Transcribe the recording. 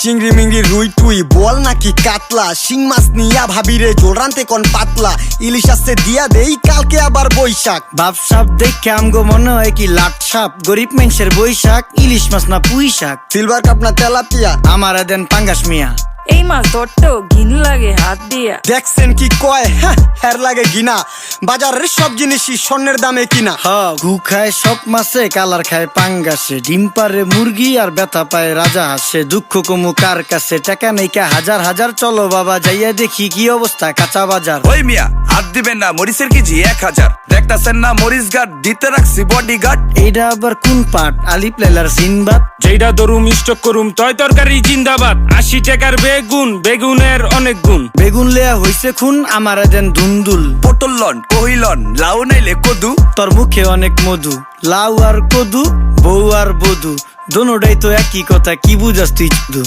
চিংড়ি মিংড়ি রুই টুই বল নাকি কাতলা, শিং মাছ নিয়া ভাবিরে জোল রানতে কোন পাতলা, ইলিশ আসছে দিয়া দেই কালকে আবার বৈশাখ। বাপ সাপ দেখে আমগো মনে হয় কি লাট সাপ, গরিব মানুষের বৈশাখ, ইলিশ মাছ না পুঁই শাক। সিলভার কাপ না তেলাপিয়া, আমারে দেন পাঙ্গাস মিয়া। এই মাছ ধরতেও ঘিন লাগে হাত দিয়া। দেখছেন কি কয়, হ্যাঁ হের লাগে গিনা, বাজারের সব জিনিসই স্বর্ণের দামে কিনা। ঘু খায় সব মাছে, কালার খায় পাঙ্গাসে, ডিম পারে মুরগি আর ব্যথা পায় রাজা হাসে। দুঃখ কমু কার কাছে, টাকা নেই কা হাজার হাজার, চলো বাবা যাইয়া দেখি কি অবস্থা কাঁচা বাজার। ওই মিয়া হাত দিবেন না, মরিচের কেজি 1000, দেখতাছেন না মরিচ গার্ড দিতে রাখছি বডি গার্ড। এইটা আবার কোন পাট, আলিপ লাইলার সিনবাদ? যেইটা দরুম স্টক করুম তয় তরকারি জিন্দাবাদ। 80 টাকার বেগুন, বেগুনের অনেক গুণ। বেগুন লেয়া হইছে খুন, আমারে দেন ধুন্দুল। পটল লন কহিলন, লাউ নাইলে কদু। তোর মুখে অনেক মধু, লাউ আর কদু, বউ আর বধু, দোনোটাই তো একই কথা, কি বুঝাস তুই শুধু?